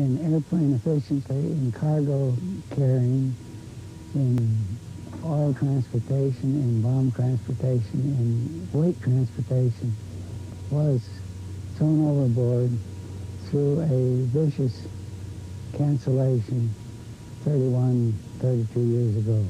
in airplane efficiency, in cargo carrying, in oil transportation, in bomb transportation, in weight transportation, was thrown overboard through a vicious cancellation 32 years ago.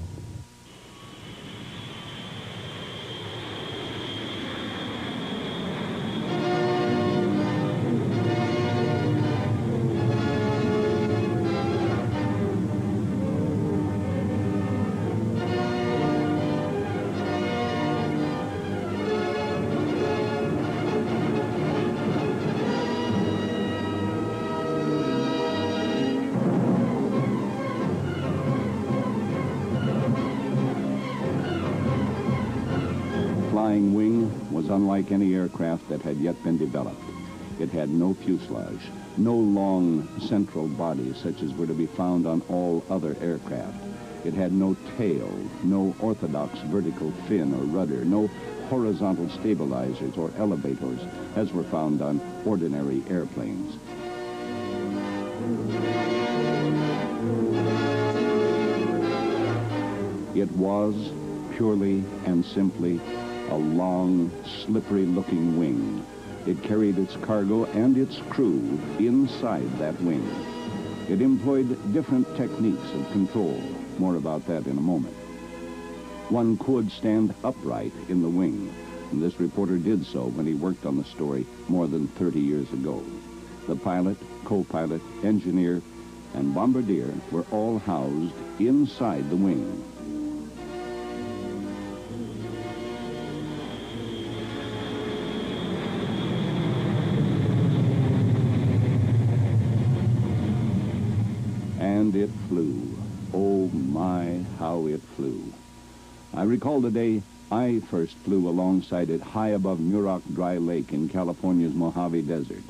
Flying wing was unlike any aircraft that had yet been developed. It had no fuselage, no long central body such as were to be found on all other aircraft. It had no tail, no orthodox vertical fin or rudder, no horizontal stabilizers or elevators as were found on ordinary airplanes. It was purely and simply a long, slippery-looking wing. It carried its cargo and its crew inside that wing. It employed different techniques of control. More about that in a moment. One could stand upright in the wing, and this reporter did so when he worked on the story more than 30 years ago. The pilot, co-pilot, engineer, and bombardier were all housed inside the wing. And it flew. Oh my, how it flew. I recall the day I first flew alongside it high above Muroc Dry Lake in California's Mojave Desert.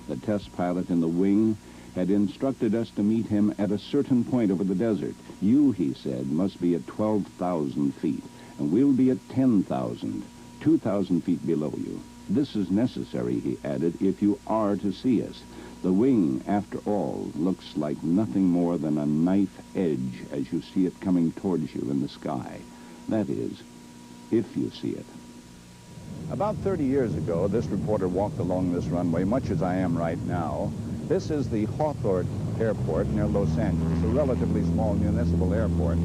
The test pilot in the wing had instructed us to meet him at a certain point over the desert. You, he said, must be at 12,000 feet, and we'll be at 10,000, 2,000 feet below you. This is necessary, he added, if you are to see us. The wing, after all, looks like nothing more than a knife edge as you see it coming towards you in the sky. That is, if you see it. About 30 years ago, this reporter walked along this runway, much as I am right now. This is the Hawthorne Airport near Los Angeles, a relatively small municipal airport.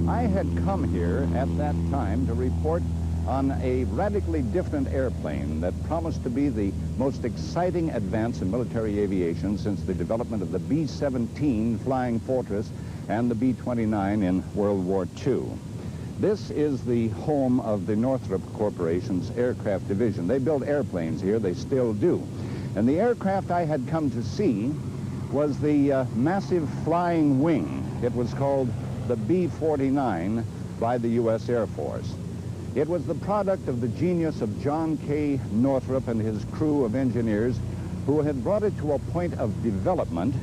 I had come here at that time to report on a radically different airplane that promised to be the most exciting advance in military aviation since the development of the B-17 Flying Fortress and the B-29 in World War II. This is the home of the Northrop Corporation's aircraft division. They build airplanes here, they still do. And the aircraft I had come to see was the massive flying wing. It was called the B-49 by the U.S. Air Force. It was the product of the genius of John K. Northrop and his crew of engineers who had brought it to a point of development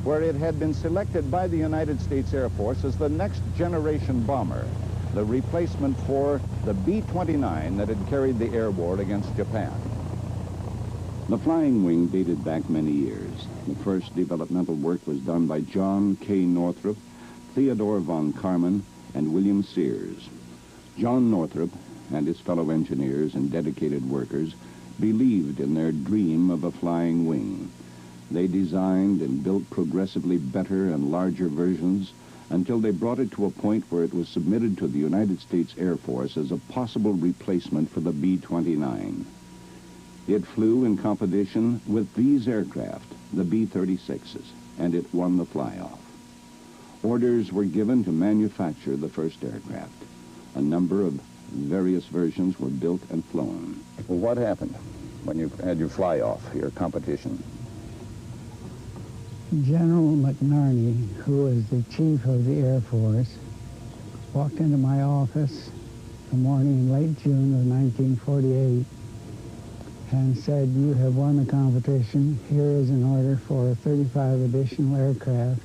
where it had been selected by the United States Air Force as the next generation bomber, the replacement for the B-29 that had carried the air war against Japan. The flying wing dated back many years. The first developmental work was done by John K. Northrop, Theodore von Karman, and William Sears. John Northrop and his fellow engineers and dedicated workers believed in their dream of a flying wing. They designed and built progressively better and larger versions until they brought it to a point where it was submitted to the United States Air Force as a possible replacement for the B-29. It flew in competition with these aircraft, the B-36s, and it won the fly-off. Orders were given to manufacture the first aircraft. A number of various versions were built and flown. Well, what happened when you had your fly-off, your competition? General McNarney, who was the chief of the Air Force, walked into my office the morning in late June of 1948 and said, "You have won the competition. Here is an order for 35 additional aircraft."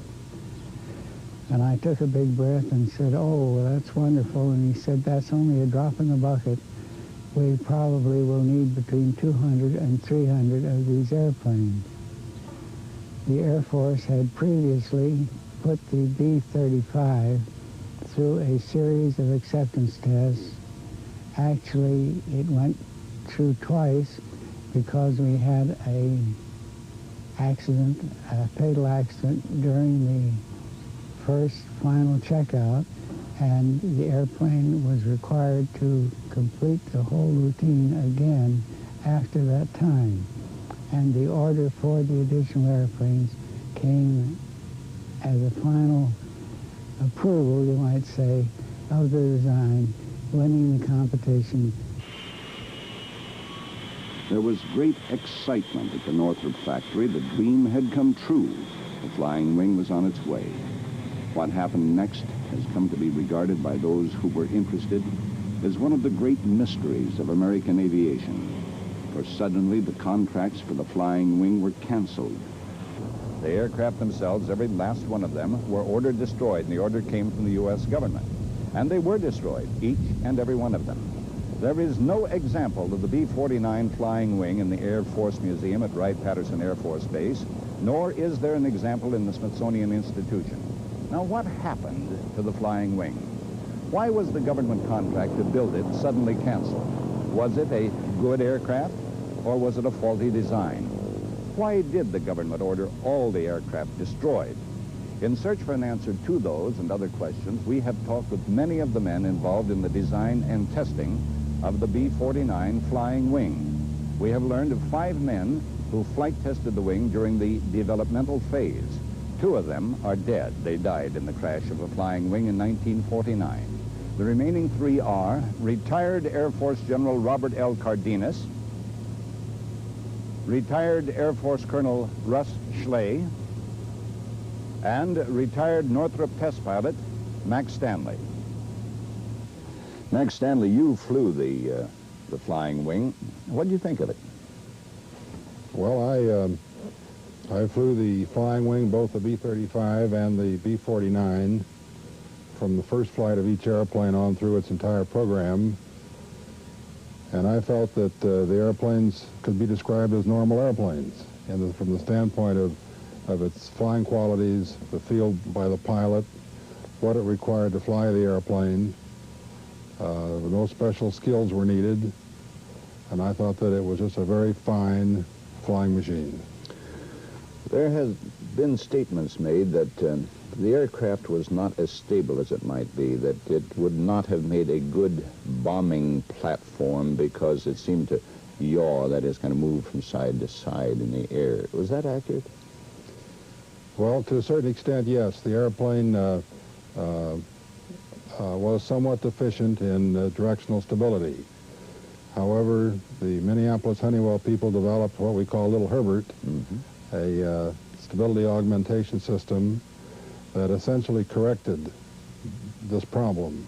And I took a big breath and said, "Oh, that's wonderful." And he said, "That's only a drop in the bucket. We probably will need between 200 and 300 of these airplanes." The Air Force had previously put the B-35 through a series of acceptance tests. Actually, it went through twice because we had a fatal accident during the first final checkout, and the airplane was required to complete the whole routine again after that time. And the order for the additional airplanes came as a final approval, you might say, of the design, winning the competition. There was great excitement at the Northrop factory. The dream had come true. The flying wing was on its way. What happened next has come to be regarded by those who were interested as one of the great mysteries of American aviation. For suddenly the contracts for the flying wing were canceled. The aircraft themselves, every last one of them, were ordered destroyed, and the order came from the U.S. government. And they were destroyed, each and every one of them. There is no example of the B-49 flying wing in the Air Force Museum at Wright-Patterson Air Force Base, nor is there an example in the Smithsonian Institution. Now, what happened to the flying wing? Why was the government contract to build it suddenly canceled? Was it a good aircraft, or was it a faulty design? Why did the government order all the aircraft destroyed? In search for an answer to those and other questions, we have talked with many of the men involved in the design and testing of the B-49 flying wing. We have learned of 5 men who flight tested the wing during the developmental phase. 2 of them are dead. They died in the crash of a flying wing in 1949. The remaining 3 are retired Air Force General Robert L. Cardenas, retired Air Force Colonel Russ Schley, and retired Northrop test pilot Max Stanley. Max Stanley, you flew the flying wing. What did you think of it? Well, I flew the flying wing, both the B-35 and the B-49, from the first flight of each airplane on through its entire program. And I felt that the airplanes could be described as normal airplanes, and from the standpoint of its flying qualities, the feel by the pilot, what it required to fly the airplane. No special skills were needed, and I thought that it was just a very fine flying machine. There has been statements made that the aircraft was not as stable as it might be, that it would not have made a good bombing platform because it seemed to yaw, that is, kind of move from side to side in the air. Was that accurate? Well, to a certain extent, yes. The airplane was somewhat deficient in directional stability. However, the Minneapolis Honeywell people developed what we call Little Herbert, a stability augmentation system that essentially corrected this problem.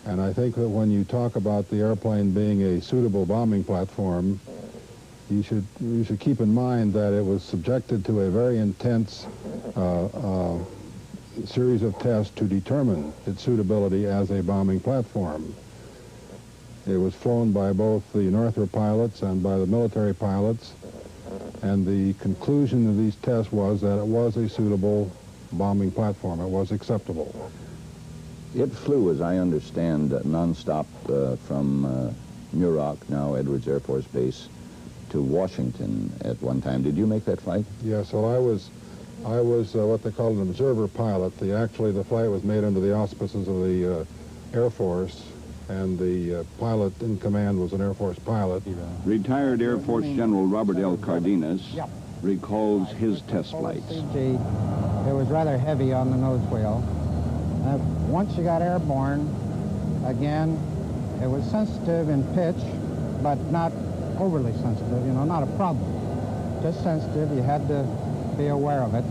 And I think that when you talk about the airplane being a suitable bombing platform, you should keep in mind that it was subjected to a very intense series of tests to determine its suitability as a bombing platform. It was flown by both the Northrop pilots and by the military pilots, and the conclusion of these tests was that it was a suitable bombing platform. It was acceptable. It flew, as I understand, nonstop from Muroc, now Edwards Air Force Base, to Washington at one time. Did you make that flight? Yes, well, I was what they call an observer pilot. Actually, the flight was made under the auspices of the Air Force, and the pilot in command was an Air Force pilot. Retired Air Force General Robert L. Cardenas recalls his test flights. It was rather heavy on the nose wheel. Once you got airborne, again, it was sensitive in pitch, but not overly sensitive, not a problem. Just sensitive, you had to be aware of it,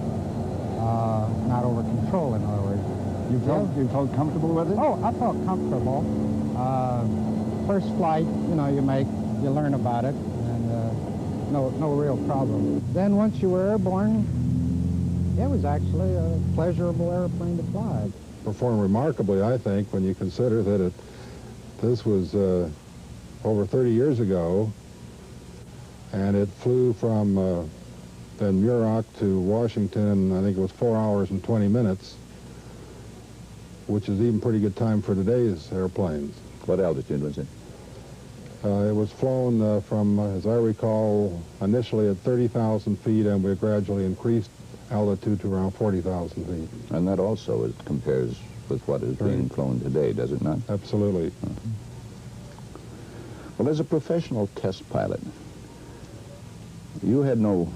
not over control, in other words. You felt comfortable with it? Oh, I felt comfortable. First flight, you learn about it, and no real problem. Then once you were airborne, it was actually a pleasurable airplane to fly. Performed remarkably, I think, when you consider that this was over 30 years ago, and it flew from Then Muroc to Washington, I think it was 4 hours and 20 minutes, which is even pretty good time for today's airplanes. What altitude was it? It was flown from, as I recall, initially at 30,000 feet, and we gradually increased altitude to around 40,000 feet. And that also compares with what is being flown today, does it not? Absolutely. Well, as a professional test pilot, you had no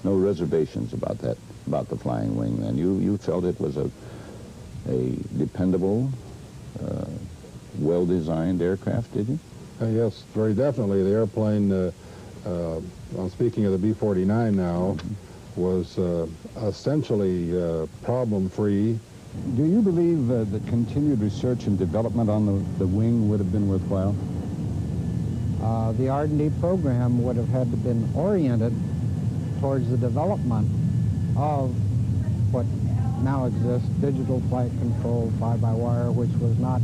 reservations about that, about the flying wing then. You felt it was a dependable, well-designed aircraft, did you? Yes, very definitely. The airplane, I'm speaking of the B-49 now, was essentially problem-free. Do you believe that continued research and development on the wing would have been worthwhile? The R&D program would have had to been oriented towards the development of what now exists, digital flight control, fly-by-wire, which was not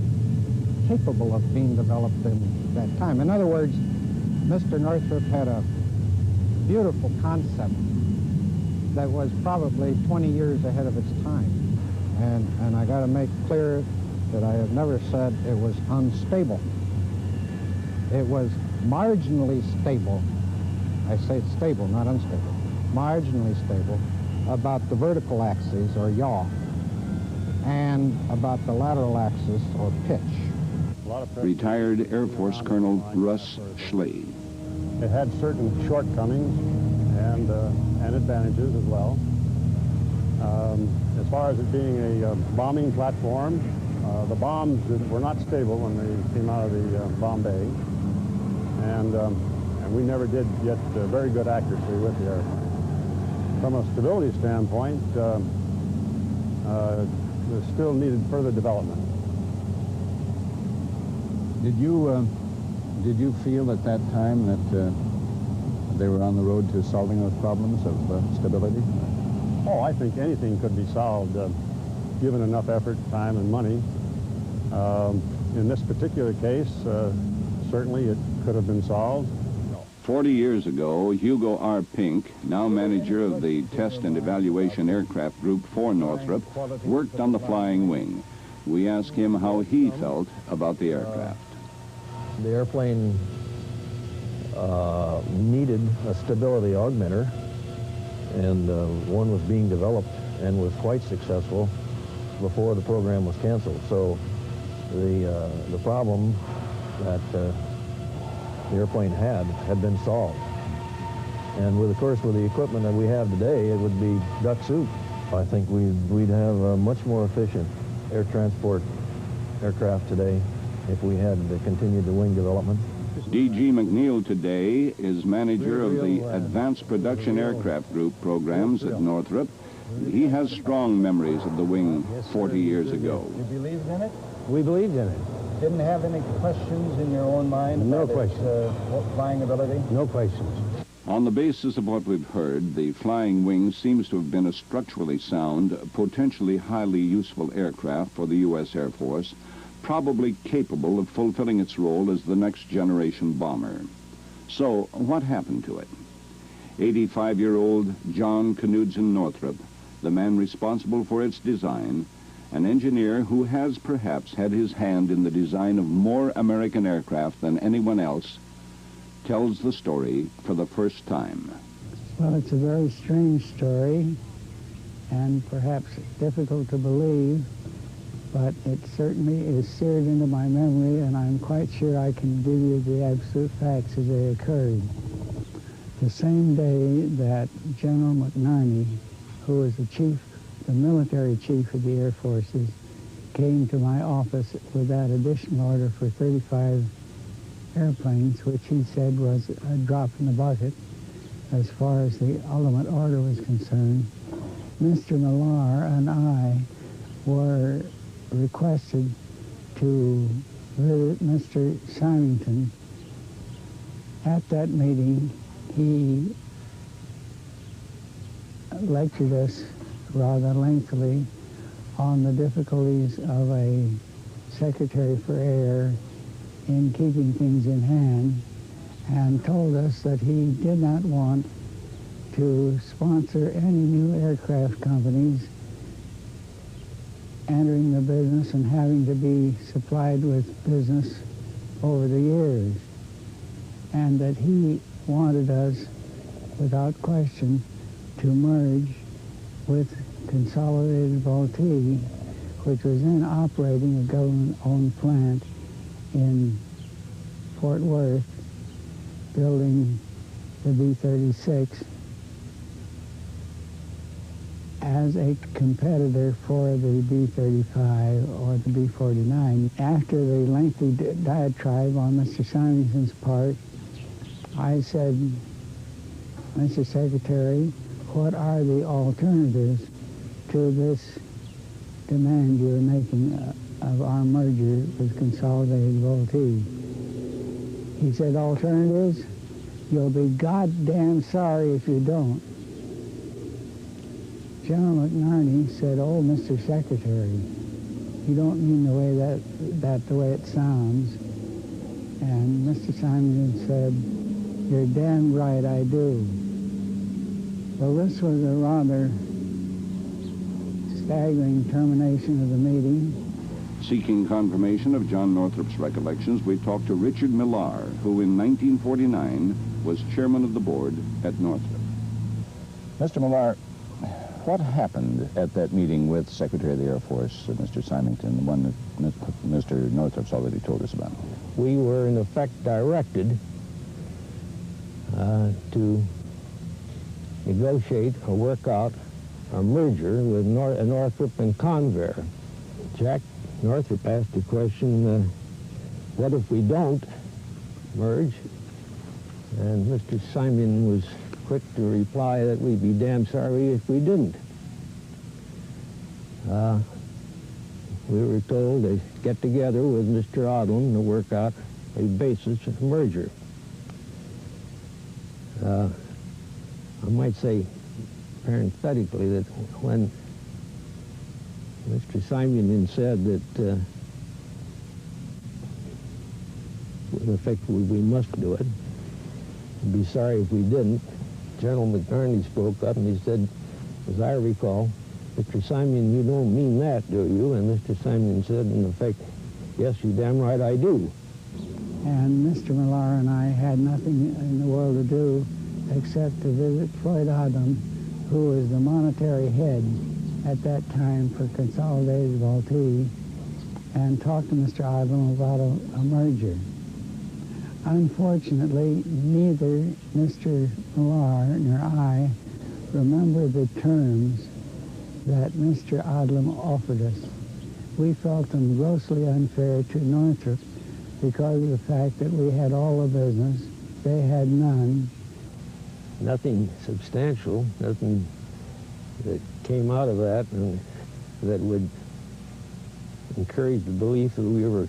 capable of being developed in that time. In other words, Mr. Northrop had a beautiful concept that was probably 20 years ahead of its time. And I got to make clear that I have never said it was unstable. It was marginally stable. I say it's stable, not unstable. Marginally stable about the vertical axis, or yaw, and about the lateral axis, or pitch. Retired Air Force Colonel Russ Schley. It had certain shortcomings and advantages as well. As far as it being a bombing platform, the bombs were not stable when they came out of the bomb bay, and we never did get very good accuracy with the airplane. From a stability standpoint, there still needed further development. Did you feel at that time that they were on the road to solving those problems of stability? Oh, I think anything could be solved given enough effort, time, and money. In this particular case, certainly it could have been solved. 40 years ago, Hugo R. Pink, now manager of the Test and Evaluation Aircraft Group for Northrop, worked on the flying wing. We asked him how he felt about the aircraft. The airplane needed a stability augmenter, and one was being developed and was quite successful before the program was canceled. So the problem that the airplane had been solved. And with, of course, with the equipment that we have today, it would be duck soup. I think we'd have a much more efficient air transport aircraft today if we had continued the wing development. D.G. McNeil today is manager of the Advanced Production Aircraft Group programs at Northrop. He has strong memories of the wing 40 years ago. You believed in it? We believed in it. Didn't have any questions in your own mind No about questions. its flying ability? No questions. On the basis of what we've heard, the flying wing seems to have been a structurally sound, potentially highly useful aircraft for the U.S. Air Force, probably capable of fulfilling its role as the next generation bomber. So, what happened to it? 85-year-old John Knudsen Northrop, the man responsible for its design, an engineer who has perhaps had his hand in the design of more American aircraft than anyone else, tells the story for the first time. Well, it's a very strange story, and perhaps difficult to believe, but it certainly is seared into my memory, and I'm quite sure I can give you the absolute facts as they occurred. The same day that General McNarney, who was the military chief of the Air Forces, came to my office with that additional order for 35 airplanes, which he said was a drop in the bucket as far as the ultimate order was concerned, Mr. Millar and I were requested to visit Mr. Symington. At that meeting, he lectured us rather lengthily on the difficulties of a Secretary for Air in keeping things in hand, and told us that he did not want to sponsor any new aircraft companies entering the business and having to be supplied with business over the years, and that he wanted us, without question, to merge with Consolidated Vultee, which was then operating a government-owned plant in Fort Worth, building the B-36 as a competitor for the B-35 or the B-49. After the lengthy diatribe on Mr. Symington's part, I said, Mr. Secretary, what are the alternatives to this demand you're making of our merger with Consolidated Vultee? He said, alternatives? You'll be goddamn sorry if you don't. General McNarney said, oh, Mr. Secretary, you don't mean the way it sounds. And Mr. Symington said, you're damn right I do. Well, this was a rather staggering termination of the meeting. Seeking confirmation of John Northrop's recollections, we talked to Richard Millar, who in 1949 was chairman of the board at Northrop. Mr. Millar, what happened at that meeting with Secretary of the Air Force, Mr. Symington, the one that Mr. Northrop's already told us about? We were, in effect, directed to negotiate or work out a merger with Northrop and Convair. Jack Northrop asked the question, what if we don't merge? And Mr. Simon was quick to reply that we'd be damn sorry if we didn't. We were told to get together with Mr. Odlum to work out a basis of merger. I might say parenthetically that when Mr. Simon said that in effect we must do it, we'd be sorry if we didn't, General McNarney spoke up and he said, as I recall, Mr. Simon, you don't mean that, do you? And Mr. Simon said, in effect, yes, you damn right I do. And Mr. Millar and I had nothing in the world to do except to visit Floyd Odlum, who was the monetary head at that time for Consolidated Vultee, and talk to Mr. Odlum about a merger. Unfortunately, neither Mr. Millar nor I remember the terms that Mr. Odlum offered us. We felt them grossly unfair to Northrop because of the fact that we had all the business, they had none. Nothing substantial, nothing that came out of that and that would encourage the belief that we were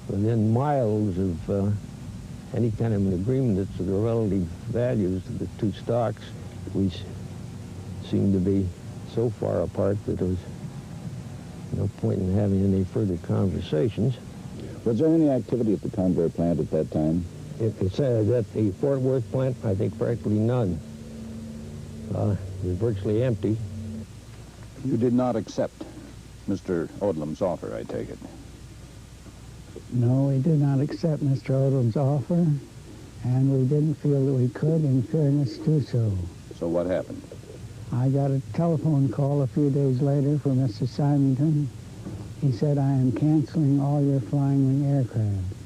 within miles of any kind of an agreement as to the relative values of the two stocks. We seemed to be so far apart that there was no point in having any further conversations. Was there any activity at the Convair plant at that time? It said at the Fort Worth plant, I think practically none. It was virtually empty. You did not accept Mr. Odlum's offer, I take it. No, we did not accept Mr. Odlum's offer, and we didn't feel that we could, in fairness, do so. So what happened? I got a telephone call a few days later from Mr. Symington. He said, I am canceling all your flying wing aircraft.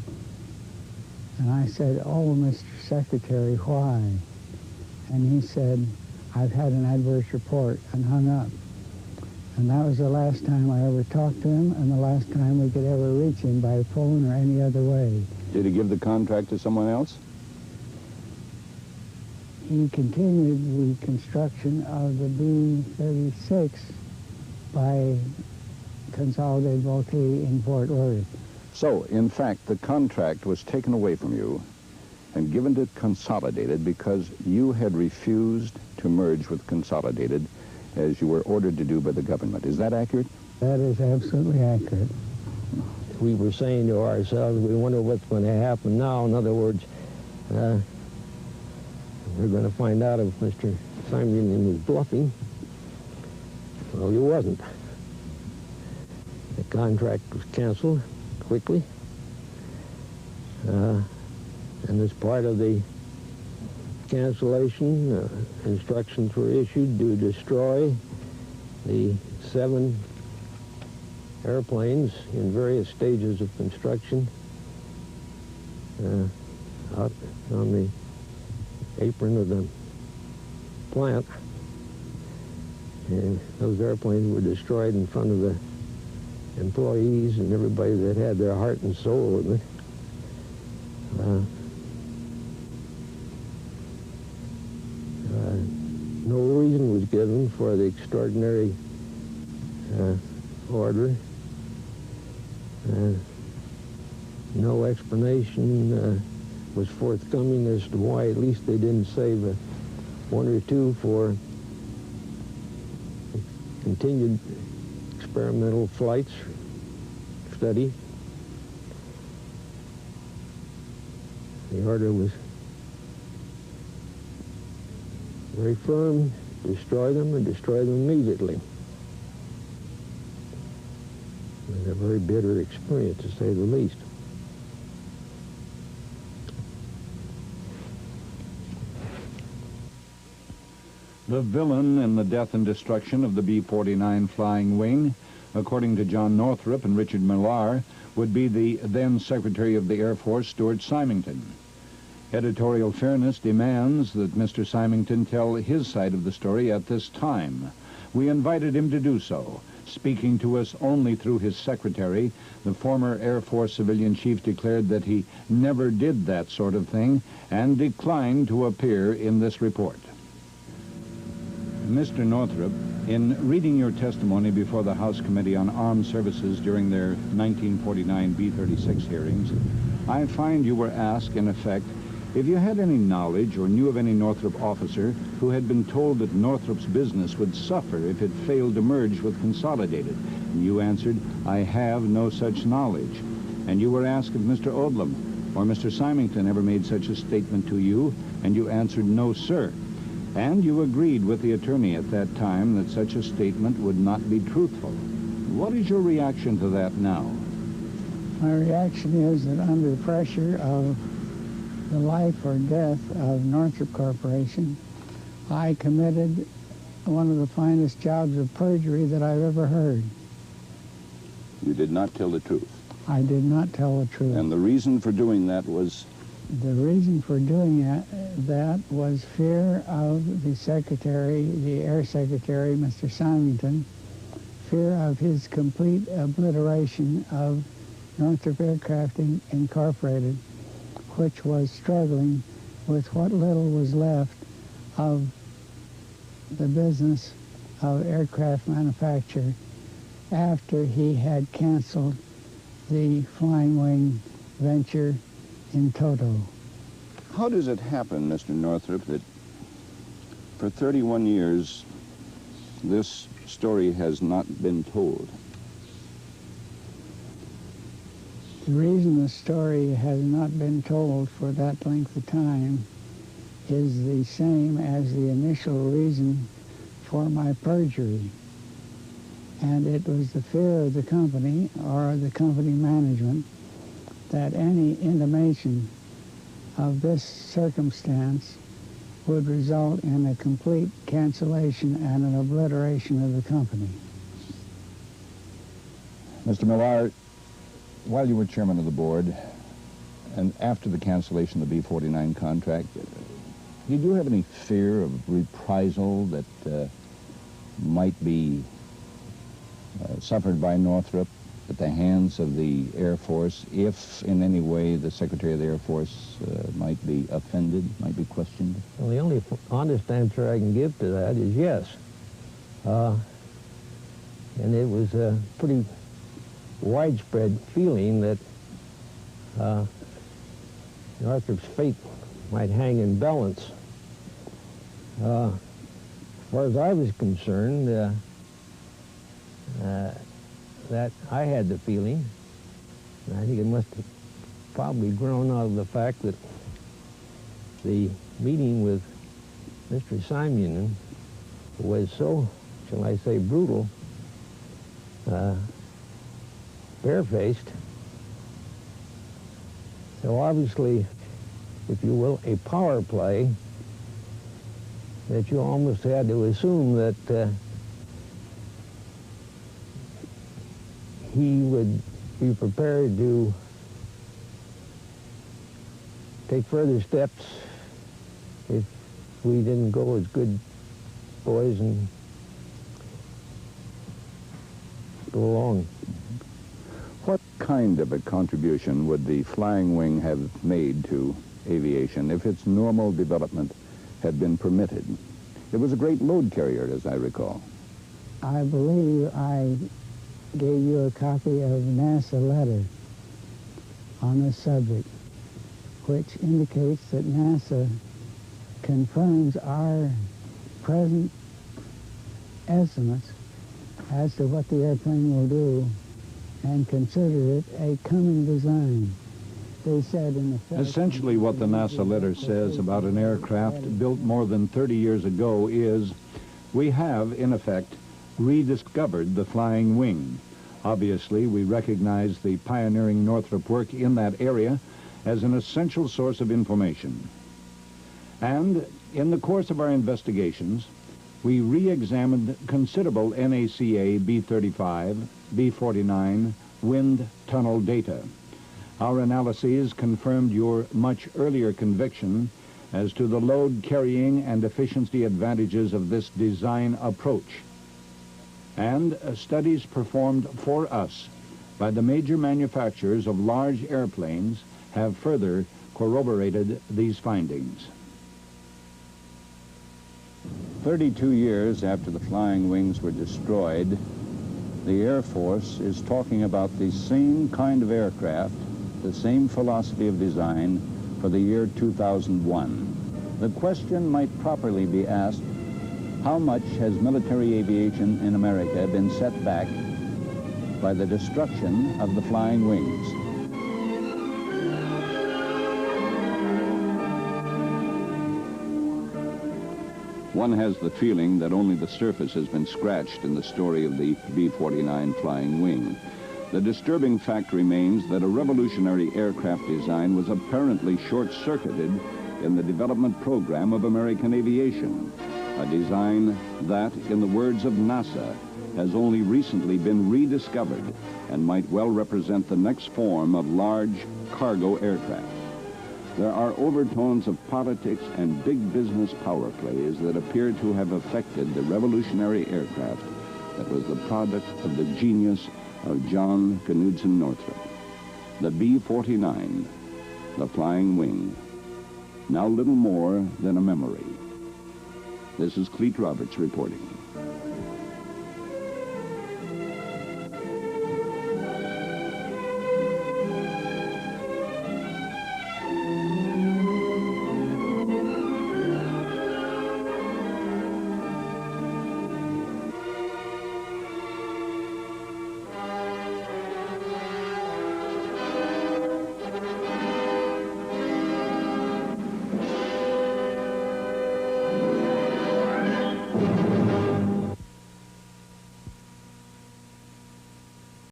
And I said, oh, Mr. Secretary, why? And he said, I've had an adverse report, and hung up. And that was the last time I ever talked to him, and the last time we could ever reach him by phone or any other way. Did he give the contract to someone else? He continued the construction of the B-36 by Consolidated Vultee in Fort Worth. So, in fact, the contract was taken away from you and given to Consolidated because you had refused to merge with Consolidated as you were ordered to do by the government. Is that accurate? That is absolutely accurate. We were saying to ourselves, we wonder what's going to happen now. In other words, We're going to find out if Mr. Symington was bluffing. Well, he wasn't. The contract was canceled quickly. And as part of the cancellation, instructions were issued to destroy the 7 airplanes in various stages of construction out on the apron of the plant. And those airplanes were destroyed in front of the employees and everybody that had their heart and soul in it. No reason was given for the extraordinary order. No explanation was forthcoming as to why at least they didn't save 1 or 2 for continued experimental flights, study. The order was very firm: destroy them and destroy them immediately. It was a very bitter experience, to say the least. The villain in the death and destruction of the B-49 flying wing, according to John Northrop and Richard Millar, would be the then Secretary of the Air Force, Stuart Symington. Editorial fairness demands that Mr. Symington tell his side of the story at this time. We invited him to do so. Speaking to us only through his secretary, the former Air Force civilian chief declared that he never did that sort of thing and declined to appear in this report. Mr. Northrop, in reading your testimony before the House Committee on Armed Services during their 1949 B-36 hearings, I find you were asked, in effect, if you had any knowledge or knew of any Northrop officer who had been told that Northrop's business would suffer if it failed to merge with Consolidated. And you answered, I have no such knowledge. And you were asked if Mr. Odlum or Mr. Symington ever made such a statement to you, and you answered, no, sir. And you agreed with the attorney at that time that such a statement would not be truthful. What is your reaction to that now? My reaction is that under pressure of the life or death of Northrop Corporation, I committed one of the finest jobs of perjury that I've ever heard. You did not tell the truth. I did not tell the truth. And the reason for doing that was? The reason for doing that was fear of the Secretary, the Air Secretary, Mr. Symington, fear of his complete obliteration of Northrop Aircraft Incorporated, which was struggling with what little was left of the business of aircraft manufacture after he had canceled the flying wing venture in toto. How does it happen, Mr. Northrop, that for 31 years this story has not been told? The reason the story has not been told for that length of time is the same as the initial reason for my perjury. And it was the fear of the company or the company management that any intimation of this circumstance would result in a complete cancellation and an obliteration of the company. Mr. Millar, while you were chairman of the board and after the cancellation of the B-49 contract, did you have any fear of reprisal that might be suffered by Northrop at the hands of the Air Force if in any way the Secretary of the Air Force might be offended, might be questioned? Well, the only honest answer I can give to that is yes. And it was a pretty widespread feeling that Northrop's fate might hang in balance. As far as I was concerned, that I had the feeling, and I think it must have probably grown out of the fact that the meeting with Mr. Simon was so, shall I say, brutal, barefaced. So obviously, if you will, a power play that you almost had to assume that he would be prepared to take further steps if we didn't go as good boys and go along. What kind of a contribution would the flying wing have made to aviation if its normal development had been permitted? It was a great load carrier, as I recall. I believe I gave you a copy of NASA letter on the subject, which indicates that NASA confirms our present estimates as to what the airplane will do and consider it a coming design. They said in the Essentially what the NASA letter says about an aircraft built more than 30 years ago is we have, in effect, rediscovered the flying wing. Obviously, we recognize the pioneering Northrop work in that area as an essential source of information. And in the course of our investigations, we re-examined considerable NACA B-35, B-49 wind tunnel data. Our analyses confirmed your much earlier conviction as to the load carrying and efficiency advantages of this design approach. And studies performed for us by the major manufacturers of large airplanes have further corroborated these findings. 32 years after the flying wings were destroyed, the Air Force is talking about the same kind of aircraft, the same philosophy of design for the year 2001. The question might properly be asked, how much has military aviation in America been set back by the destruction of the flying wings? One has the feeling that only the surface has been scratched in the story of the B-49 flying wing. The disturbing fact remains that a revolutionary aircraft design was apparently short-circuited in the development program of American aviation. A design that, in the words of NASA, has only recently been rediscovered and might well represent the next form of large cargo aircraft. There are overtones of politics and big business power plays that appear to have affected the revolutionary aircraft that was the product of the genius of John Knudsen Northrop. The B-49, the flying wing, now little more than a memory. This is Cleet Roberts reporting.